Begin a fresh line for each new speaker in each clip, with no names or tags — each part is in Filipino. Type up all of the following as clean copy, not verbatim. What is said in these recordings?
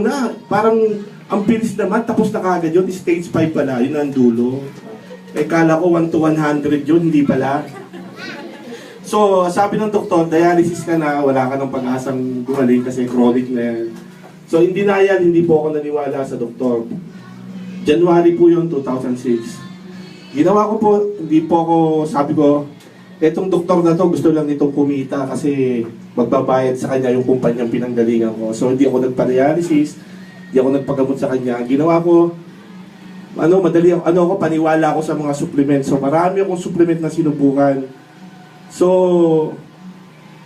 na, parang ang bilis naman, tapos na kagad yun, stage 5 pala, yun ang dulo. Eh, kala ko 1 to 100 yun, hindi pala. So, sabi ng doktor, dialysis ka na, wala ka ng pag-asang gumaling kasi chronic na yan. So, hindi na yan, hindi po ako naniwala sa doktor. January po yun, 2006. Ginawa ko po, hindi po ako, sabi ko, etong doktor na to, gusto lang itong kumita kasi magbabayad sa kanya yung kumpanyang pinanggalingan ko. So, hindi ako nagpa-dialysis, hindi ako nagpagamot sa kanya. Ang ginawa ko, paniwala ako sa mga supplements. So, marami akong supplement na sinubukan. So,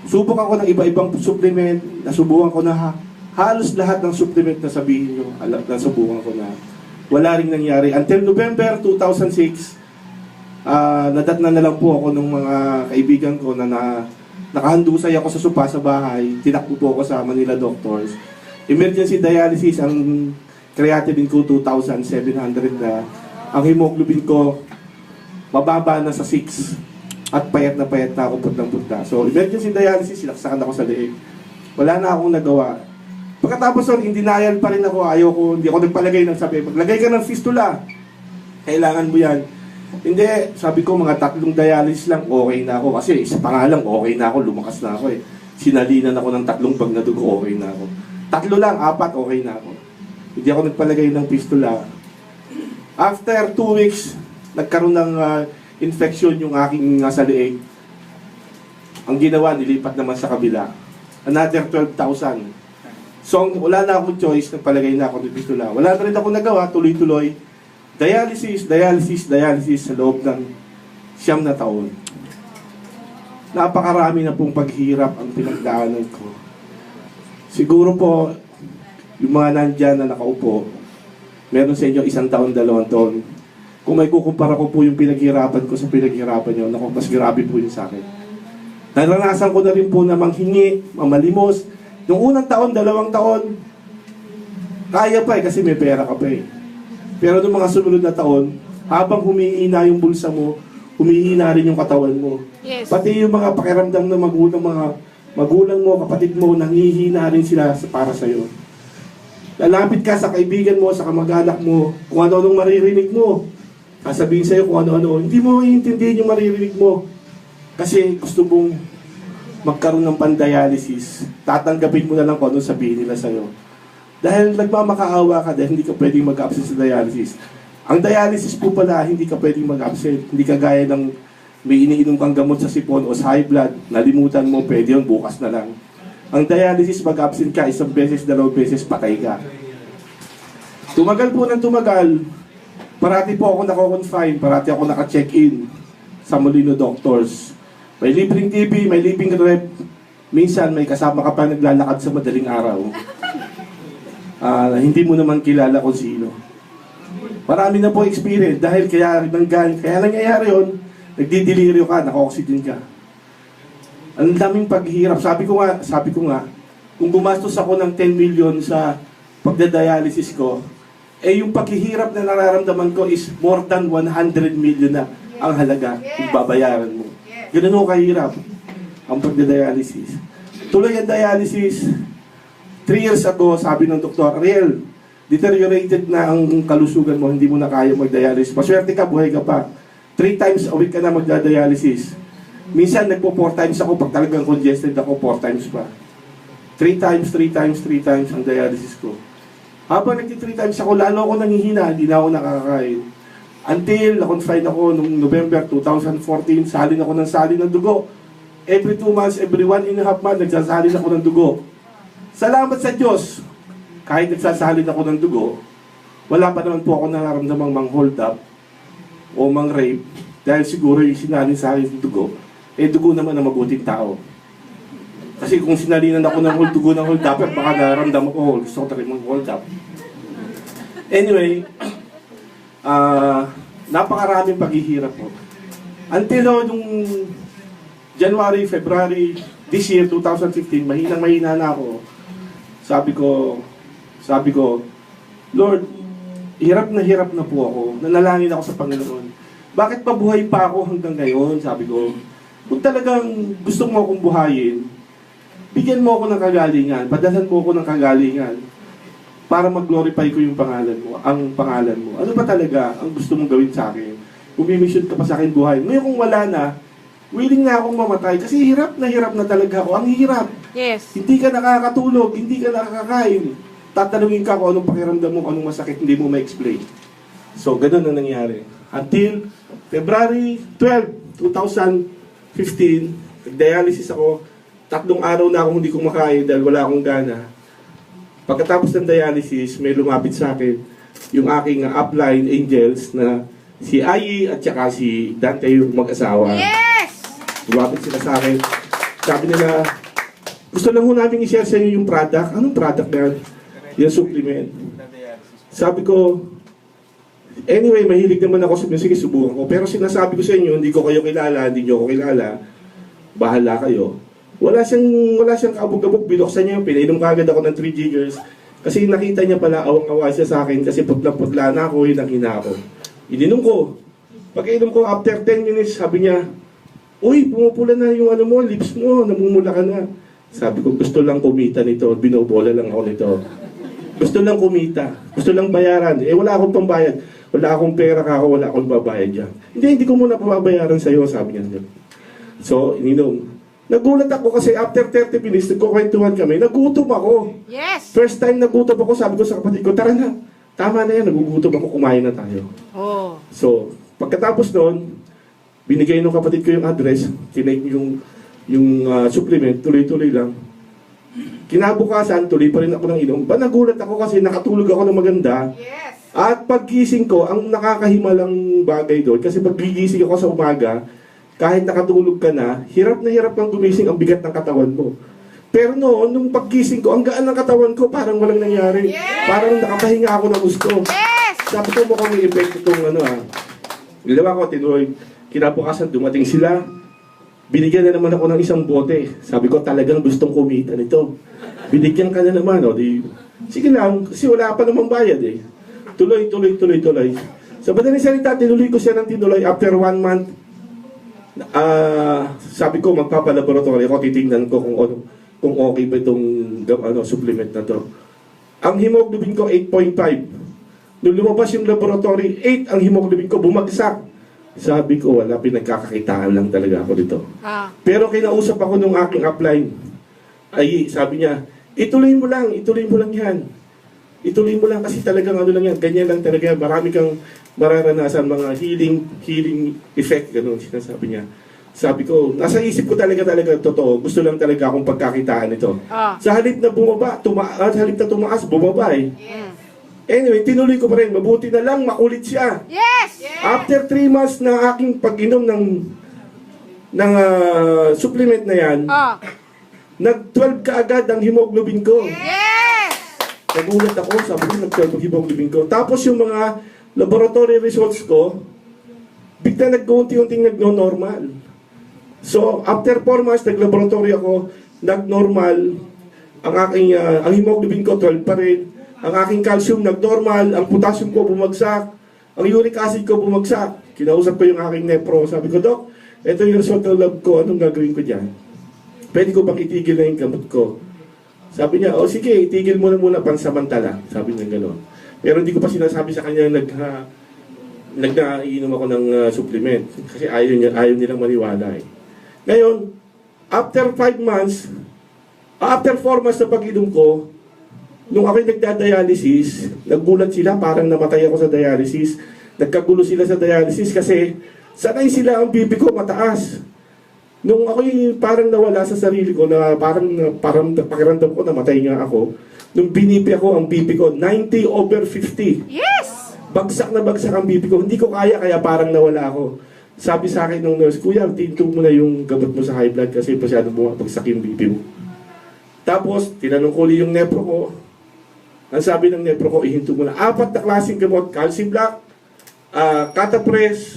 subok ako ng iba-ibang supplement, nasubukan ko na halos lahat ng supplement na sabihin nyo, nasubukan ko na. Wala ring nangyari. Until November 2006, nadatnan na lang po ako ng mga kaibigan ko na nakahandusay ako sa sopa sa bahay, tinakbo po ako sa Manila Doctors. Emergency dialysis, ang creatinine ko 2,700 na. Ang hemoglobin ko, mababa na sa 6. At payat na ako, putlang-putla. So, emergency dialysis, sinaksakan ako sa leeg. Wala na akong nagawa. Pagkatapos nun, hindi denial pa rin ako. Hindi ako nagpalagay ng sabi, maglagay ka ng fistula. Kailangan mo yan. Hindi, sabi ko, mga 3 dialysis lang, okay na ako. Kasi isa pa nga lang, okay na ako, lumakas na ako eh. Sinalinan ako ng 3 bag na dugo, okay na ako. 3 lang, 4, okay na ako. Hindi ako nagpalagay ng fistula. After 2 weeks, nagkaroon ng infection yung aking nasa leeg. Ang ginawa, nilipat naman sa kabila. Another 12,000. So, wala na akong choice, nagpalagay na ako ng fistula. Wala na rin ako nagawa, tuloy-tuloy. Dialysis sa loob ng 9 na taon. Napakarami na pong paghirap ang pinagdaanan ko. Siguro po, yung mga nandyan na nakaupo, meron sa inyo 1 taon, 2 taon. Kung may kukumpara ko po yung pinaghirapan ko sa pinaghirapan nyo, naku, mas grabe po yun sa akin. Naranasan ko na rin po na manghingi, mamalimos. Nung unang taon, 2 taon, kaya pa kasi may pera ka pa eh. Pero nung mga sumunod na taon, habang humihina yung bulsa mo, humihina rin yung katawan mo.
Yes.
Pati yung mga pakiramdam ng magulang mo, kapatid mo, nanghihina rin sila para sa'yo. Lalapit ka sa kaibigan mo, sa kamag-anak mo, kung ano-anong maririnig mo. Sasabihin sa'yo kung ano-ano. Hindi mo iintindihin yung maririnig mo. Kasi gusto mong magkaroon ng pan-dialysis. Tatanggapin mo na lang kung ano sabihin nila sa'yo. Dahil nagmamakaawa ka dahil hindi ka pwedeng mag-absent sa dialysis. Ang dialysis po pala, hindi ka pwedeng mag-absent. Hindi ka gaya ng may iniinom kang gamot sa sipon o sa high blood. Nalimutan mo, pwede yun, bukas na lang. Ang dialysis, mag-absent ka, 1 beses, 2 beses, patay ka. Tumagal po ng tumagal, parati po ako nako-confine, parati ako naka-check-in sa Molino Doctors. May libreng TV, may libreng rep. Minsan may kasama ka pa naglalakad sa madaling araw. Hindi mo naman kilala kung sino. Marami na po experience dahil kaya nangyayari yun, nagdidelirio ka, naka-oxygen ka. Ang daming paghihirap. Sabi ko nga, kung gumastos ako ng 10 million sa pagdadialysis ko, eh yung paghihirap na nararamdaman ko is more than 100 million na ang halaga kung babayaran mo. Ganun o kahirap ang pagdadialysis. Tuloy ang dialysis. 3 years ago, sabi ng doktor, Ariel, deteriorated na ang kalusugan mo, hindi mo na kaya magdialysis. Maswerte ka, buhay ka pa. 3 times a week ka na magdadialysis. Minsan, nagpo 4 times ako, pag talagang congested ako, 4 times pa. 3 times ang dialysis ko. Habang nagti 3 times ako, lalo ako nanghihina, hindi na ako nakakain. Until, na-confine ako noong November 2014, salin ako ng dugo. Every 2 months, every 1.5 months, nagsasalin ako ng dugo. Salamat sa Diyos! Kahit nagsasalin ako ng dugo, wala pa naman po ako nararamdamang mang-hold up o mang-rape dahil siguro yung sinalin sa akin ng dugo, dugo naman ng mabuting tao. Kasi kung sinalinan ako ng dugo ng hold up, baka nararamdaman ko, gusto ko talagang mag-hold up. Anyway, napakaraming paghihirap po. Until nung January, February, this year, 2015, mahina na ako. Sabi ko, Lord, hirap na po ako. Nanalangin ako sa Panginoon. Bakit pabuhay pa ako hanggang ngayon? Sabi ko, kung talagang gusto mo akong buhayin, bigyan mo ako ng kagalingan, padalhan mo ako ng kagalingan. para mag-glorify ko yung pangalan mo, ang pangalan mo. Ano ba talaga ang gusto mong gawin sa akin? Umimission ka pa sa akin buhay. Ngayon kung wala na, willing na akong mamatay kasi hirap na talaga ako. Ang hirap.
Yes.
Hindi ka nakakatulog, hindi ka nakakakain. Tatanungin ka kung anong pakiramdam mo, anong masakit, hindi mo ma-explain. So, ganun ang nangyari. Until February 12, 2015, nag-dialysis ako. 3 araw na akong hindi kumakain dahil wala akong gana. Pagkatapos ng dialysis, may lumapit sa akin yung aking upline angels na si Ayi at saka si Dante yung mag-asawa.
Yes!
Lumapit sila sa akin. Sabi nila, gusto lang ho namin i-share sa inyo yung product. Anong product na yan? Yung supplement. Sabi ko, anyway, mahilig naman ako sa music, subukan ko. Pero sinasabi ko sa inyo, hindi ko kayo kilala, hindi nyo ako kilala. Bahala kayo. Wala siyang kaabog-abog, binuksan niya, pinainom kagad ako ng 3 jiggers. Kasi nakita niya pala, awang-awa siya sa akin kasi putla-putla na ako, hinang-hina ako. Ininom ko. Pag-inom ko, after 10 minutes, sabi niya, uy, pumupula na yung ano mo, lips mo, namumula ka na. Sabi ko, gusto lang kumita nito, binobola lang ako nito. Gusto lang kumita, gusto lang bayaran. Eh, wala akong pambayad. Wala akong pera ka ako, wala akong babayad dyan. Hindi ko muna pababayaran sa'yo, sabi niya. So, ininom. Nagulat ako kasi after 30 minutes, nagkukwentuhan kami, nagutom ako.
Yes!
First time nagutom ako, sabi ko sa kapatid ko, tara na, tama na yan, nagugutom ako, kumain na tayo.
Oh.
So, pagkatapos noon, binigay ng kapatid ko yung address, tinake yung supplement, tuloy-tuloy lang. Kinabukasan, tuloy pa rin ako ng inom. Ba nagulat ako kasi nakatulog ako ng maganda.
Yes!
At paggising ko, ang nakakahimalang bagay doon, kasi paggigising ako sa umaga, kahit nakatulog ka na hirap kang gumising, ang bigat ng katawan mo. Pero noon, nung paggising ko, ang gaan ng katawan ko, parang walang nangyari.
Yes!
Parang nakapahinga ako ng gusto.
Yes!
Sabi ko, mukhang may effect itong Ginawa ko, tinuloy. Kinabukasan, dumating sila. Binigyan na naman ako ng isang bote. Sabi ko, talagang gustong kumita nito. Binigyan ka na naman, o. Sige lang, kasi wala pa namang bayad eh. Tuloy. Sa madaling salita, tinuloy ko siya ng tinuloy. After 1 month, sabi ko, magpapalaboratory ako, titingnan ko kung okay ba itong supplement na to. Ang hemoglobin ko, 8.5. Nung lumabas yung laboratory, 8 ang hemoglobin ko, bumagsak. Sabi ko, wala, pinagkakakitaan lang talaga ako dito. Pero kinausap ako nung aking upline. Ay, sabi niya, ituloy mo lang yan. Ituloy mo lang kasi talagang ano lang yan, ganyan lang talaga. Marami kang mararanasan mga healing effect, gano'n sinasabi niya. Sabi ko, nasa isip ko talaga totoo. Gusto lang talaga akong pagkakitaan ito. Sa halip na bumaba, tumaas, bumaba eh.
Yes!
Anyway, tinuloy ko pa rin. Mabuti na lang, makulit siya.
Yes!
After 3 months na aking pag-inom ng supplement na yan, nag-12 ka agad ang hemoglobin ko.
Yes!
Nagulat ako, sabi ko, nag-12 ang hemoglobin ko. Tapos yung mga laboratory results ko, bigla nag-unti-unting nag-normal. So, after 4 months, nag-laboratory ako, nag-normal, ang hemoglobin ko 12 pa rin, ang aking calcium nag-normal, ang potassium ko bumagsak, ang uric acid ko bumagsak. Kinausap ko yung aking nepro, sabi ko, Dok, ito yung result ng lab ko, anong gagawin ko dyan? Pwede ko bang itigil na yung gamot ko? Sabi niya, sige, itigil mo na muna pansamantala. Sabi niya gano'n. Pero hindi ko pa sinasabi sa kanya nag-iinom ako ng supplement. Kasi ayaw nilang maniwala eh. Ngayon, after 4 months na pag-inom ko, nung ako'y nagda-dialysis, naggulat sila, parang namatay ako sa dialysis. Nagkagulo sila sa dialysis kasi sanay sila ang BP ko mataas. Nung ako'y parang nawala sa sarili ko, na parang pakiramdam ko, namatay nga ako. Nung binipi ako, ang BP ko, 90/50.
Yes!
Bagsak na bagsak ang BP ko. Hindi ko kaya parang nawala ako. Sabi sa akin ng nurse, Kuya, tinto mo na yung gamot mo sa high blood kasi masyadong bumabagsak yung BP mo. Tapos, tinanong ko ulit yung nepro ko. Ang sabi ng nepro ko, ihinto mo na 4 na klaseng gamot, calcium block, catapres,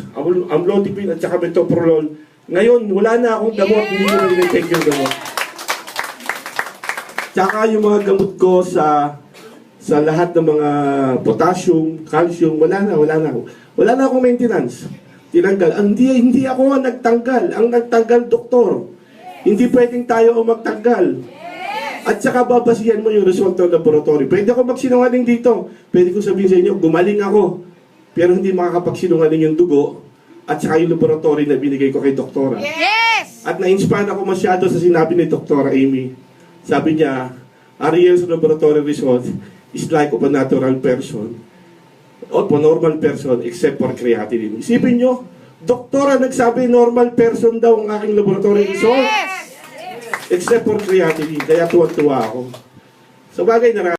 amlodipine, at saka metoprolol. Ngayon, wala na akong gamot, hindi ko na take yung gamot. Tsaka yung mga gamot ko sa lahat ng mga potassium, calcium, wala na ako. Wala na akong maintenance. Tinanggal. Hindi ako ang nagtanggal. Ang nagtanggal, doktor. Hindi pwedeng tayo ang magtanggal. At saka babasihan mo yung result ng laboratory. Pwede ako magsinungaling dito. Pwede ko sabihin sa inyo, gumaling ako. Pero hindi makakapagsinungaling yung dugo at saka yung laboratory na binigay ko kay doktora.
Yes!
At na-inspire ako masyado sa sinabi ni Doktora Amy. Sabi niya, Ariel's laboratory result is like of a natural person or a normal person except for creatinine. Isipin nyo, doktora nagsabi normal person daw ang aking laboratory result
Yes!
except for creatinine. Kaya tuwa-tuwa ako. Sa bagay na